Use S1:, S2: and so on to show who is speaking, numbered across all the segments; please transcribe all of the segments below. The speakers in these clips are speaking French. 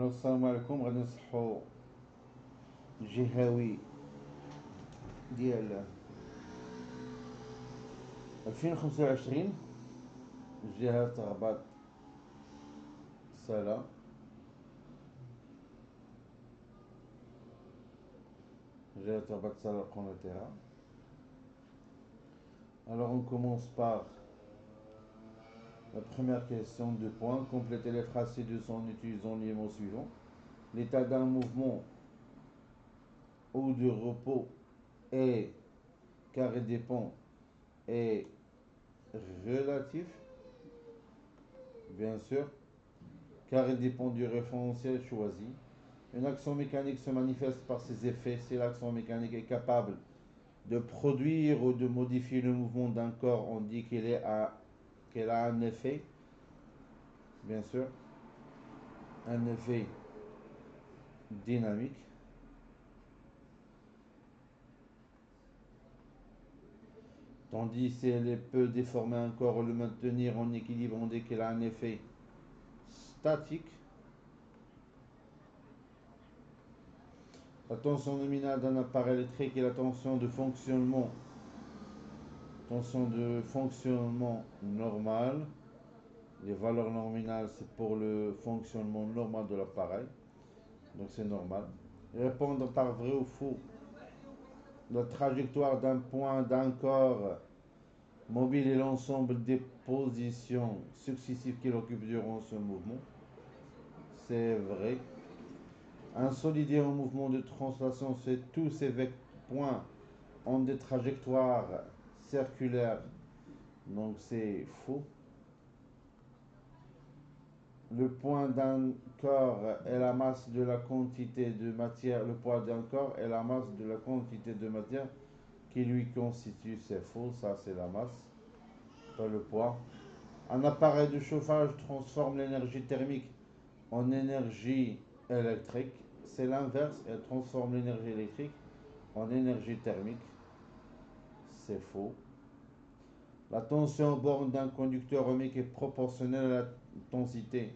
S1: السلام عليكم. غادي نصحو الجهوي ديال 2025 جهة رباط سلا. جهة رباط سلا Conotera. Alors on commence par la première question, 2 points. Complétez les phrases ci-dessous en utilisant les mots suivants. L'état d'un mouvement ou de repos est, car il dépend, est relatif, bien sûr, car il dépend du référentiel choisi. Une action mécanique se manifeste par ses effets si l'action mécanique est capable de produire ou de modifier le mouvement d'un corps. On dit qu'elle a un effet, bien sûr, un effet dynamique. Tandis si elle peut déformer un corps ou le maintenir en équilibre, on dit qu'elle a un effet statique. La tension nominale d'un appareil électrique est la tension de fonctionnement normal. Les valeurs nominales, c'est pour le fonctionnement normal de l'appareil, donc c'est normal. Répondre par vrai ou faux. La trajectoire d'un point d'un corps mobile est l'ensemble des positions successives qu'il occupe durant ce mouvement. C'est vrai. Un solide est en mouvement de translation, c'est tous ces points ont des trajectoires circulaires, donc c'est faux. Le poids d'un corps est la masse de la quantité de matière. Le poids d'un corps est la masse de la quantité de matière qui lui constitue. C'est faux, ça c'est la masse, pas le poids. Un appareil de chauffage transforme l'énergie thermique en énergie électrique. C'est l'inverse, elle transforme l'énergie électrique en énergie thermique. C'est faux. La tension borne d'un conducteur ohmique est proportionnelle à l'intensité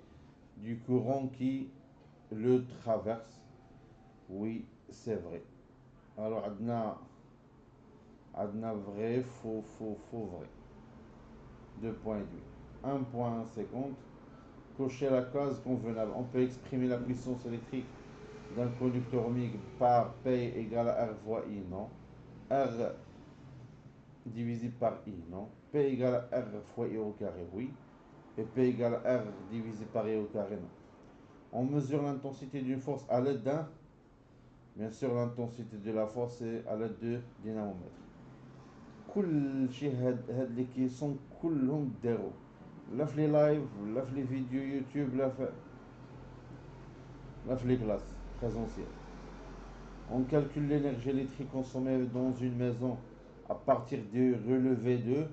S1: du courant qui le traverse. Oui, c'est vrai. Alors, adna vrai, faux, vrai. 2,5. 1,50. Cocher la case convenable. On peut exprimer la puissance électrique d'un conducteur ohmique par P égale à R fois I, non. R divisé par I, non. P égale à R fois I au carré, oui. Et P égale à R divisé par I au carré, non. On mesure l'intensité d'une force à l'aide d'un. Bien sûr, l'intensité de la force est à l'aide de dynamomètre. كل شيء هاد لي كيسون كلهم داروا لا في لي لايف ولا في لي فيديو يوتيوب لا في لي كلاس présentielles. On calcule l'énergie électrique consommée dans une maison à partir du relevé de.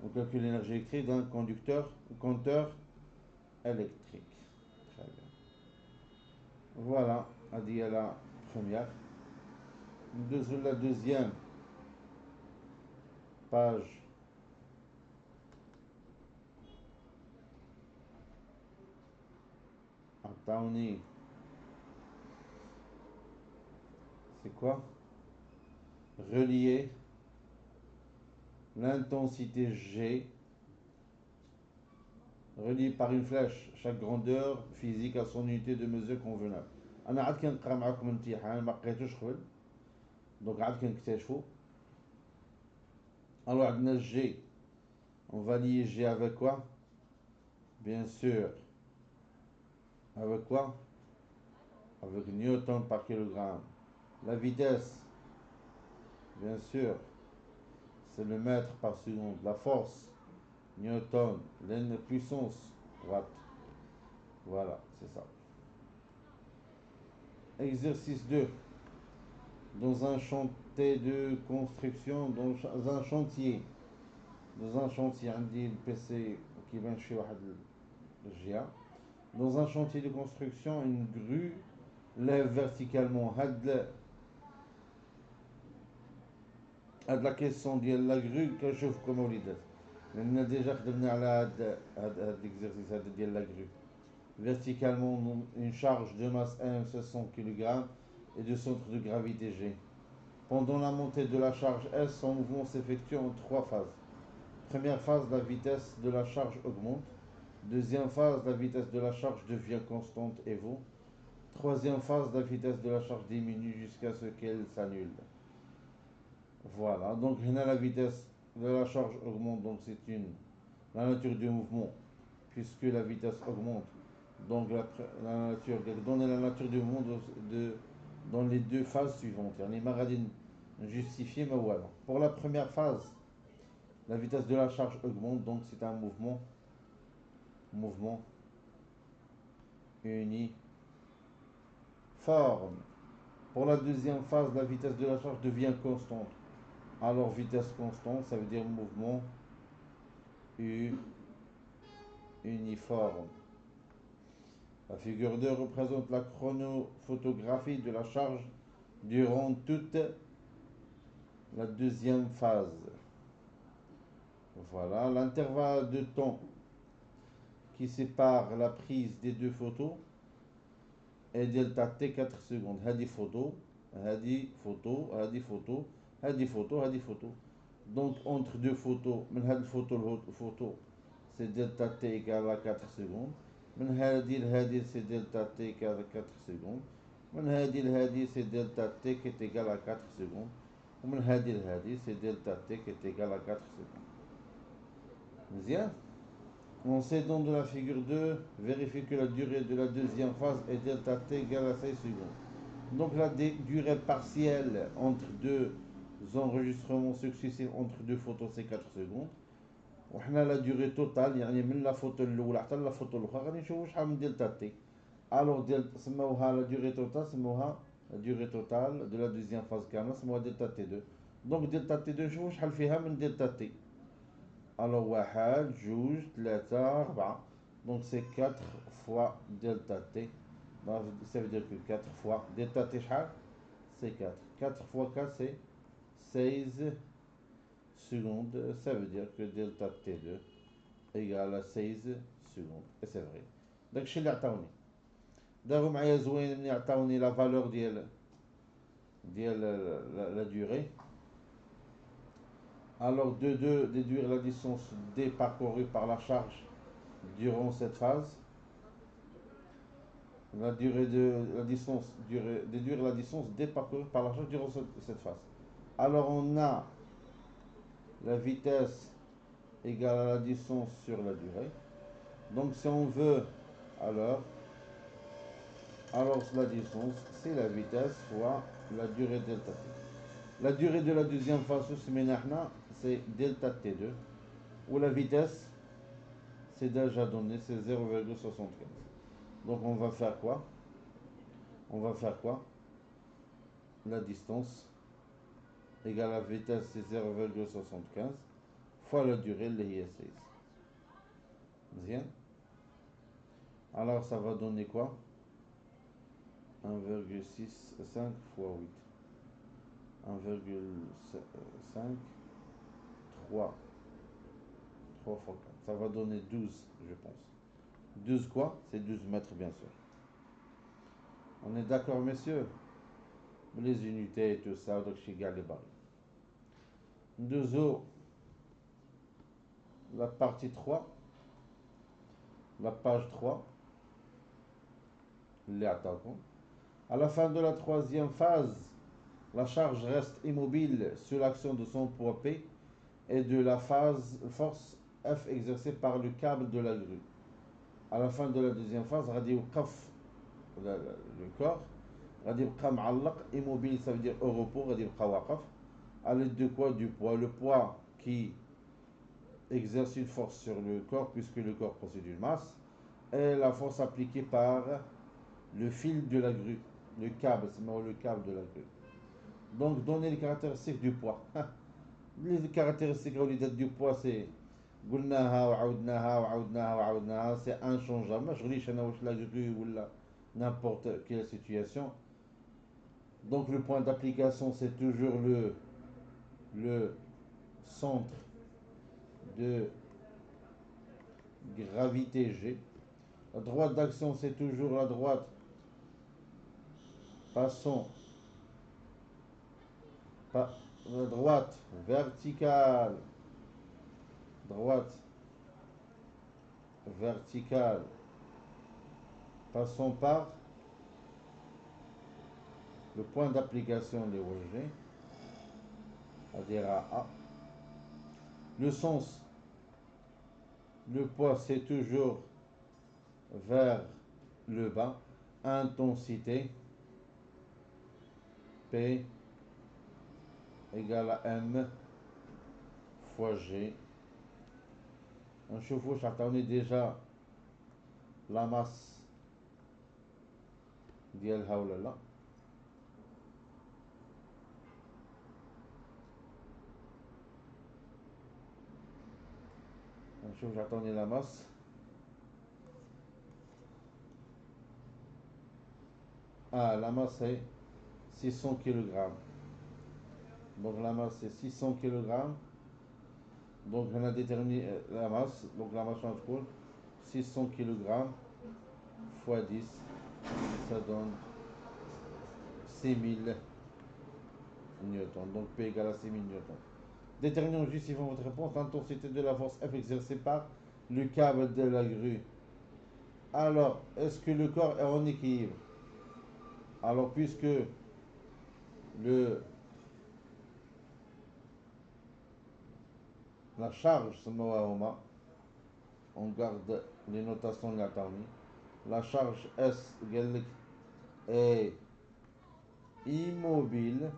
S1: On calcule l'énergie électrique d'un conducteur ou compteur électrique. Très bien. Voilà, a dit la première. La deuxième page. Tawni. C'est quoi? Relier l'intensité G reliée par une flèche, chaque grandeur physique à son unité de mesure convenable. انا عاد كنقرا معكم امتحان ما لقيتوش قبل دونك عاد كنكتشفو. Alors عندنا G, on va lier G avec quoi? Bien sûr, avec quoi? Avec Newton par kilogramme. La vitesse, bien sûr, c'est le mètre par seconde. La force, Newton. La puissance, watt. Voilà, c'est ça. Exercice 2. Dans un chantier de construction, dans un chantier, عندي البيسي كيبان شي واحد الجهة. Dans un chantier de construction, une grue lève verticalement. هاد لا كيسيون ديال لا غرو كنشوفكم وليدات لان ديجا خدمنا على هاد ليكزرسيس هذا ديال لا غرو. verticalement une charge de masse M 700 kg et de centre de gravité G. Pendant la montée de la charge S, son mouvement s'effectue en trois phases. Première phase, la vitesse de la charge augmente. Deuxième phase, la vitesse de la charge devient constante et vaut. Troisième phase, la vitesse de la charge diminue jusqu'à ce qu'elle s'annule. Voilà, donc la vitesse de la charge augmente, donc c'est la nature du mouvement, puisque la vitesse augmente. Donc la nature, donner la nature du mouvement dans les deux phases suivantes. Les maradines justifiées, mais voilà. Pour la première phase, la vitesse de la charge augmente, donc c'est un mouvement uniforme. Pour la deuxième phase, la vitesse de la charge devient constante. Alors vitesse constante, ça veut dire mouvement uniforme. La figure 2 représente la chronophotographie de la charge durant toute la deuxième phase. Voilà, l'intervalle de temps qui sépare la prise des deux photos est delta t 4 secondes. Hadi photo, hadi photo, hadi photo, hadi photo, hadi photo. Donc entre deux photos, photo, c'est delta t égale à 4 secondes. من هذه لهذه c'est delta t égale à 4 secondes. من هذه لهذه c'est delta t qui est égal à 4 secondes. ومن هذه لهذه c'est delta t qui est égal à 4 secondes. Bien. On sait donc de la figure 2, vérifie que la durée de la deuxième phase est delta t égale à 6 secondes. Donc la durée partielle entre deux enregistrements successifs entre deux photos c'est 4 secondes. وحنا la durée totale يعني من لا فوتو الاولى حتى لا فوتو الاخرى غادي نشوفوا شحال من دلتا تي. الوغ سموها لا durée totale سموها la durée totale de la deuxième phase كامله سموها دلتا تي 2. دونك دلتا تي 2 نشوفوا شحال فيها من دلتا تي. الوغ واحد جوج ثلاثة أربعة. دونك سي 4 فوا دلتا تي. Ça veut dire que 4 fois delta t شحال c'est 4. 4 fois 4 c'est 16 secondes. Ça veut dire que delta t2 égale à 16 secondes. Et c'est vrai. داكشي اللي عطاوني. داروا معايا زوين ملي عطاوني لا فالور ديال la durée. Alors de déduire la distance d parcourue par la charge durant cette phase. La durée de la distance, déduire la distance d parcourue par la charge durant cette phase. Alors on a la vitesse égale à la distance sur la durée. Donc si on veut, alors la distance, c'est la vitesse fois la durée delta t. La durée de la deuxième phase, c'est delta t2. Ou la vitesse, c'est déjà donné, c'est 0,75. Donc on va faire quoi? La distance égale à la vitesse, c'est 0,75 fois la durée, اللي هي 16. Bien. Alors ça va donner quoi? 1,65 fois 8. 1,5, 3 fois 4. Ça va donner 12, je pense. 12 quoi? C'est 12 mètres, bien sûr. On est d'accord, messieurs? Les unités et tout ça, donc je suis les barres. 2 la partie 3, la page 3, les attaquants. À la fin de la troisième phase, la charge reste immobile sous l'action de son poids P et de la force F exercée par le câble de la grue. À la fin de la deuxième phase, le corps غادي يبقى معلق immobile, ça veut dire au repos, غادي يبقى واقف. À l'aide de quoi? Du poids. Le poids qui exerce une force sur le corps puisque le corps possède une masse et la force appliquée par le fil de la grue, le câble, c'est le câble de la grue. Donc donner les caractéristiques du poids. Les caractéristiques du poids c'est قلناها وعاودناها وعاودناها وعاودناها, c'est inchangeable. ما شغليش انا واش لا grue ولا n'importe quelle situation. Donc le point d'application c'est toujours le centre de gravité G. La droite d'action, c'est toujours la droite. Passons. La droite verticale. Droite verticale. Passons par le point d'application des wajh, c'est-à-dire à A. Le sens, le poids, c'est toujours vers le bas. Intensité, P égale à M fois G. نشوفوا واش عطاوني ديجا لا ماس ديالها ولا لا. نشوف واش عطاوني لا ماس. La masse c'est 600 kg. Donc la masse c'est 600 kg. Donc on a déterminé la masse. Donc la masse change pour 600 kg fois 10. Ça donne 6000 newtons. Donc P égale à 6000 newtons. Déterminons juste suivant votre réponse l'intensité de la force F exercée par le câble de la grue. Alors, est-ce que le corps est en équilibre? Alors, puisque la charge, on garde les notations de la tarmi. La charge S est immobile.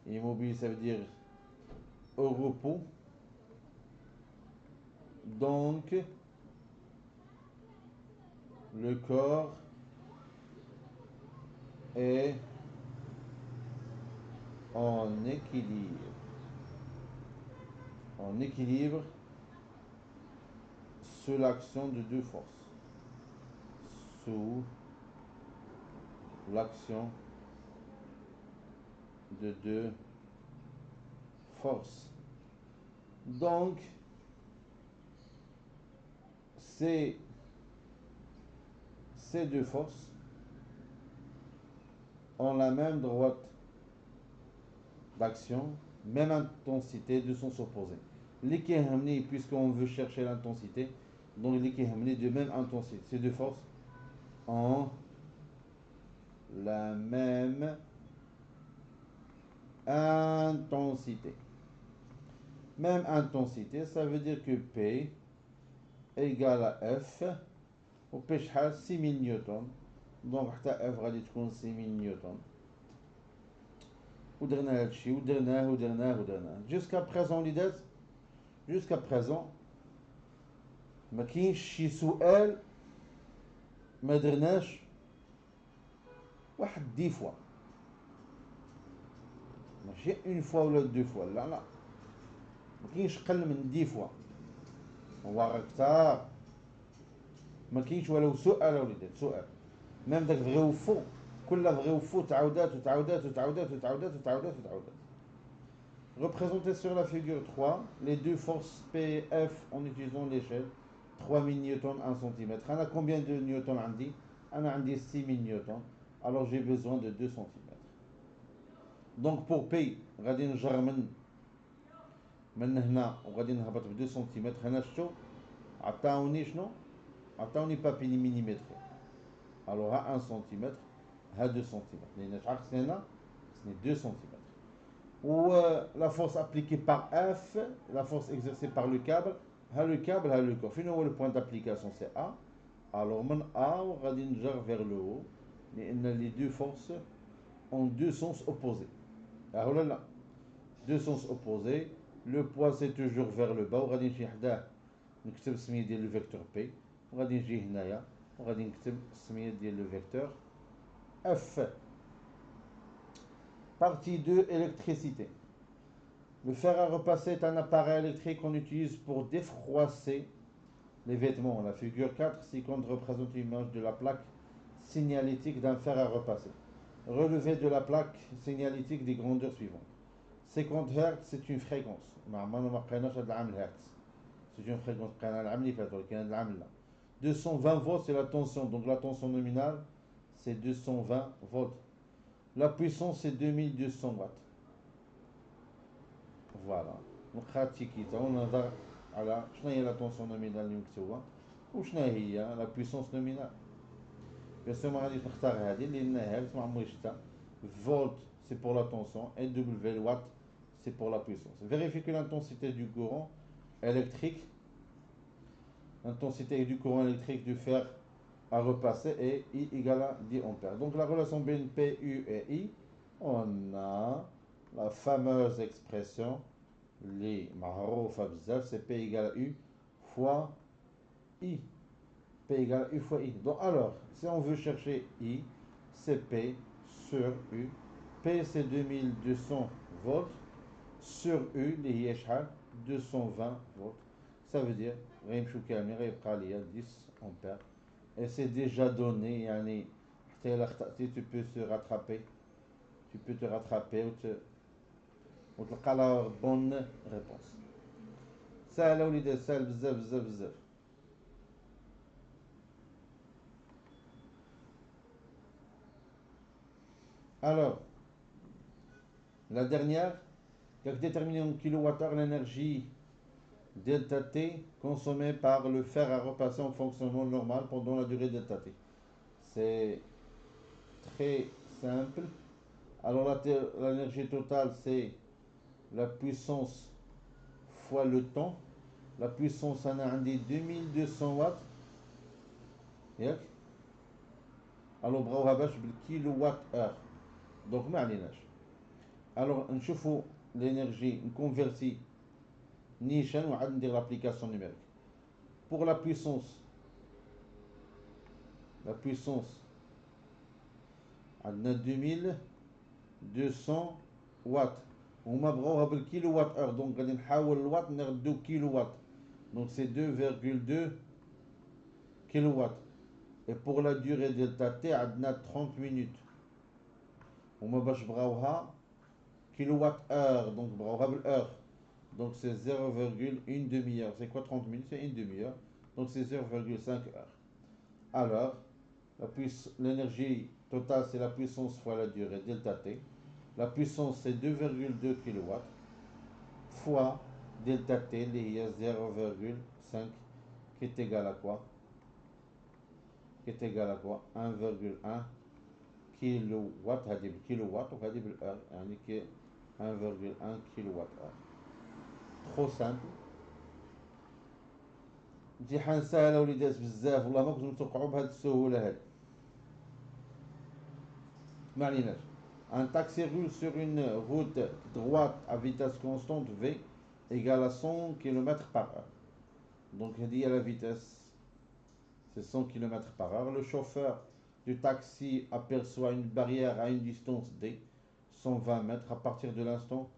S1: Immobile, ça veut dire au repos. Donc, le corps est en équilibre. En équilibre sous l'action de deux forces. Sous l'action de deux forces. Donc, ces deux forces ont la même droite d'action, même intensité de sens opposé. L'équilibre, puisqu'on veut chercher l'intensité, donc l'équilibre de même intensité. Ces deux forces ont la même intensité. Même intensité, ça veut dire que P égale à F. Au P 6000 newtons. Donc F غادي تكون 6000 newtons. ودرنا هادشي ودرناه. Jusqu'à présent وليدات، jusqu'à présent ما كاينش شي سؤال ما درناش واحد 10 فوا. ماشي اون فوا ولا دو فوا، لا ما كاينش قل من 10 فوا. هو كثار ما كاينش ولو سؤال وليدات، سؤال ميم داك فغي وفو، كل فغي وفو تعاودات. Représenté sur la figure 3, les deux forces P et F en utilisant l'échelle 3000 newtons 1 cm. On a combien de newtons عندي؟ أنا عندي 6000 newtons. Alors j'ai besoin de 2 cm. Donc pour P غادي نجر من هنا وغادي نهبط ب 2 cm. هنا شفتوا عطاوني شنو؟ عطاوني بابي مليمتري. Alors ها 1 cm ها 2 cm. لأن شحال خصني هنا؟ خصني 2 cm. Ou la force appliquée par F, la force exercée par le câble, le câble, le corps. Finalement, le point d'application c'est A. Alors, من A, on va dire vers le haut. Les deux forces ont deux sens opposés. Alors là, deux sens opposés. Le poids c'est toujours vers le bas. On va dire نكتب السمية ديال le vecteur P. وغادي نجي هنايا وغادي نكتب السمية ديال le vecteur F. Partie 2, électricité. Le fer à repasser est un appareil électrique qu'on utilise pour défroisser les vêtements. La figure 4 ci-contre représente l'image de la plaque signalétique d'un fer à repasser. Relevé de la plaque signalétique des grandeurs suivantes. 50 Hz, c'est une fréquence. C'est une fréquence. 220 volts, c'est la tension. Donc la tension nominale, c'est 220 volts. La puissance, c'est 2200 watts. Voilà. Donc, on a على شنو هي لا tension nominale اللي مكتوبة وشنو هي لا puissance nominale. بيان سور ما غاديش نختار هذه لأنها ما عمري شفتها. Volt, c'est pour la tension, et W watt, c'est pour la puissance. Vérifiez que l'intensité du courant électrique, l'intensité du courant électrique du fer à repasser est I égale à 10 ampères. Donc la relation entre P, U et I, on a la fameuse expression, les معروفة بزاف, c'est P égale à U fois I. P égale à U fois I. Donc alors, si on veut chercher I, c'est P sur U. P c'est 2200 volts sur U, اللي هي شحال 220 volts. Ça veut dire غيمشيو كاملين غيبقى ليا 10 ampères. Et c'est déjà donné, يعني حتى إلا خطأتي tu peux se rattraper, tu peux te rattraper وتلقى la bonne réponse. سهلة وليدات, سهل بزاف بزاف بزاف. Alors, la dernière, qu'a déterminé en kilowattheure l'énergie delta T consommée par le fer à repasser en fonctionnement normal pendant la durée delta T. C'est très simple. Alors l'énergie totale, c'est la puissance fois le temps. La puissance, on a عندي 2200 watts. ياك. Alors بغاوها باش بالكيلووات heure. Donc ما عليناش. Alors نشوفوا l'énergie نكونفيرتي نيشان وعاد ندير l'application numérique. Pour la puissance عندنا 2200 watts. وما بغاوها بالكيلووات heure, donc غادي نحاول الوات نردو كيلووات. Donc c'est 2,2 kilowatts. Et pour la durée delta T, عندنا 30 minutes. وما باش بغاوها kilowatt heure, donc بغاوها بالheure. Donc c'est 0,1 demi-heure. C'est quoi 30 minutes? C'est une demi-heure. Donc c'est 0,5 heures. Alors, l'énergie totale, c'est la puissance fois la durée, delta T. La puissance, c'est 2,2 kW fois delta T, il y a 0,5 qui est égal à quoi? Qui est égal à quoi? 1,1 kilowatt, هذه بالكيلووات وهذه بالheure, يعني que 1,1 kilowatt heure. Trop simple. امتحان سهل وليدات بزاف, والله ما كنتو متوقعوا بهذه السهوله هذه. ما عليناش. Un taxi roule sur une route droite à vitesse constante V égale à 100 km par heure. Donc il dit à la vitesse, c'est 100 km par heure. Le chauffeur du taxi aperçoit une barrière à une distance D, 120 mètres. À partir de l'instant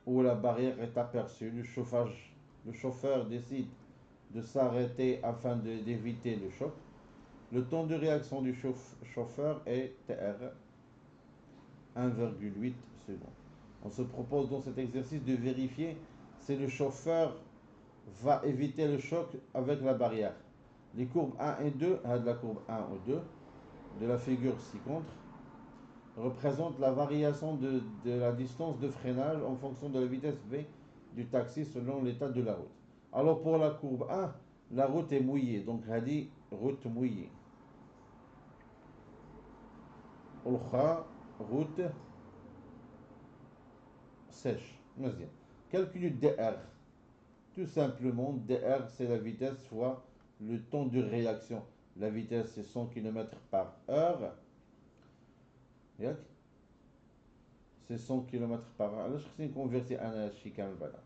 S1: où la barrière est aperçue, le chauffeur décide de s'arrêter afin d'éviter le choc. Le temps de réaction du chauffeur est TR, 1,8 secondes. On se propose dans cet exercice de vérifier si le chauffeur va éviter le choc avec la barrière. Les courbes 1 et 2, de la courbe 1 ou 2, de la figure ci-contre, représentent la variation de la distance de freinage en fonction de la vitesse V du taxi selon l'état de la route. Alors pour la courbe 1, la route est mouillée, donc هذه route mouillée. والأخرى route sèche. مزيان. Calcul DR. Tout simplement, DR c'est la vitesse fois le temps de réaction. La vitesse c'est 100 km par heure. C'est 100 km par heure. علاش خصني نكونفيرتي انا هادشي كامل بعدا.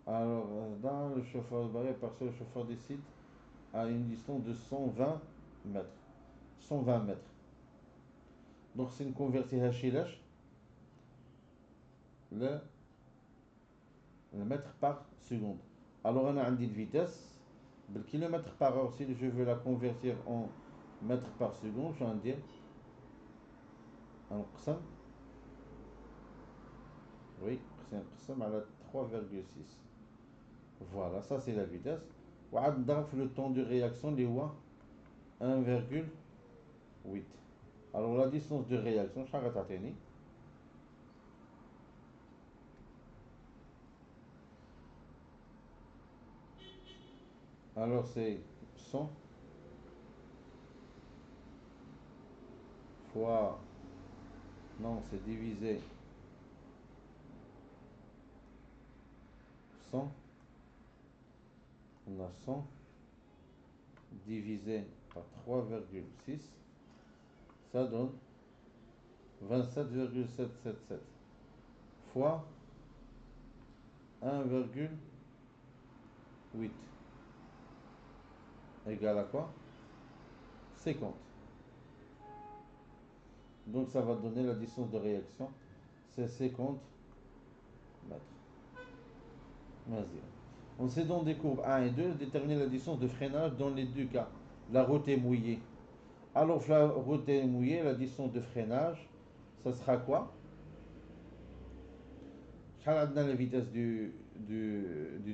S1: Alors, dans le chauffeur de barrière, parce que le chauffeur décide à une distance de 120 mètres. 120 mètres. Donc, c'est une convertie hachilash, le mètre par seconde. Alors, on a une vitesse, le kilomètre par heure, si je veux la convertir en mètre par seconde, je vais en dire, oui, c'est un à 3,6. Voilà, ça c'est la vitesse. وعاد نضرب في le temps de réaction اللي هو 1,8. Alors la distance de réaction, شحال غتعطيني؟ Alors c'est 100 fois, non, c'est divisé 100, on a 100 divisé par 3,6, ça donne 27,777 fois 1,8 égale à quoi? 50. Donc ça va donner la distance de réaction, c'est 50 mètres. Vas-y. On sait dans des courbes 1 et 2 déterminer la distance de freinage dans les deux cas. La route est mouillée. Alors la route est mouillée, la distance de freinage, ça sera quoi? شحال عندنا la vitesse du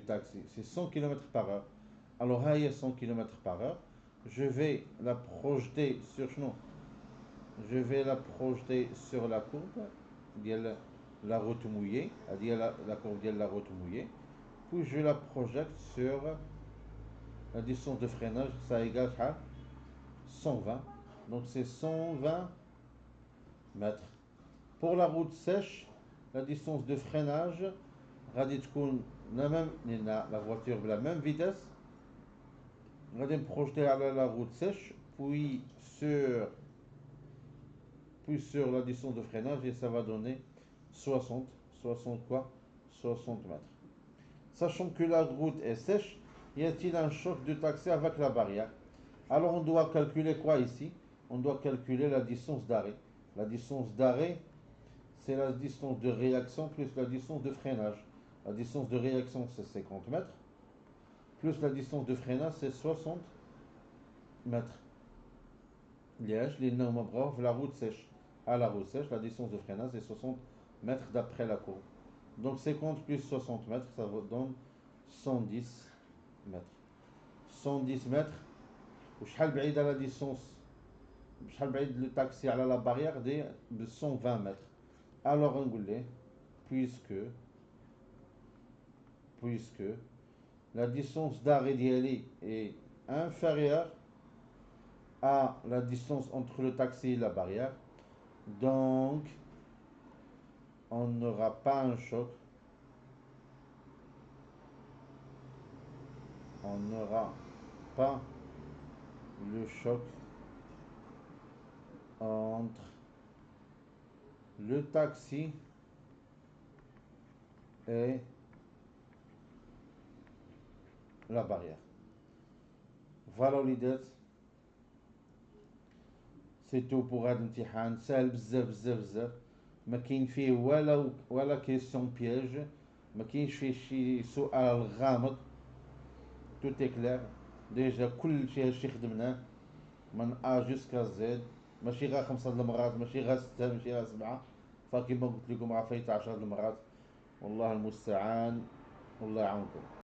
S1: taxi? C'est 100 km par heure. Alors là, il y a 100 km par heure. Je vais la projeter sur non, je vais la projeter sur la courbe ديال la route mouillée, c'est-à-dire la courbe de la route mouillée. Puis je la projette sur la distance de freinage, ça égale à 120. Donc c'est 120 mètres. Pour la route sèche, la distance de freinage, غادي تكون la voiture de la même vitesse, غادي projeter à la route sèche, puis sur la distance de freinage, et ça va donner 60 quoi? 60 mètres. Sachant que la route est sèche, y a-t-il un choc de taxi avec la barrière? Alors on doit calculer quoi ici? On doit calculer la distance d'arrêt. La distance d'arrêt, c'est la distance de réaction plus la distance de freinage. La distance de réaction, c'est 50 mètres, plus la distance de freinage, c'est 60 mètres. Liège, les normes brave, la route sèche. À la route sèche, la distance de freinage, c'est 60 mètres d'après la courbe. Donc 50 plus 60 mètres, ça vous donne 110 mètres. 110 mètres. وشحال بعيد la distance, شحال بعيد le taxi على la barrière de 120 mètres. Alors on dit, puisque la distance d'arrêt d'Yali est inférieure à la distance entre le taxi et la barrière, donc on n'aura pas un choc, on n'aura pas le choc entre le taxi et la barrière. Voilà l'idée. C'est tout pour هذا الامتحان. سهل بزاف بزاف بزاف، ما كاين فيه ولا كيسيون بياج، ما كاينش فيه شي سؤال غامض. tout est clair. ديجا كل شيء هادشي خدمناه من ا جوسكا زد، ماشي غير 5 المرات، ماشي غير 6، ماشي غير 7، فكيما قلت لكم راه فايت 10 المرات. والله المستعان، والله يعاونكم.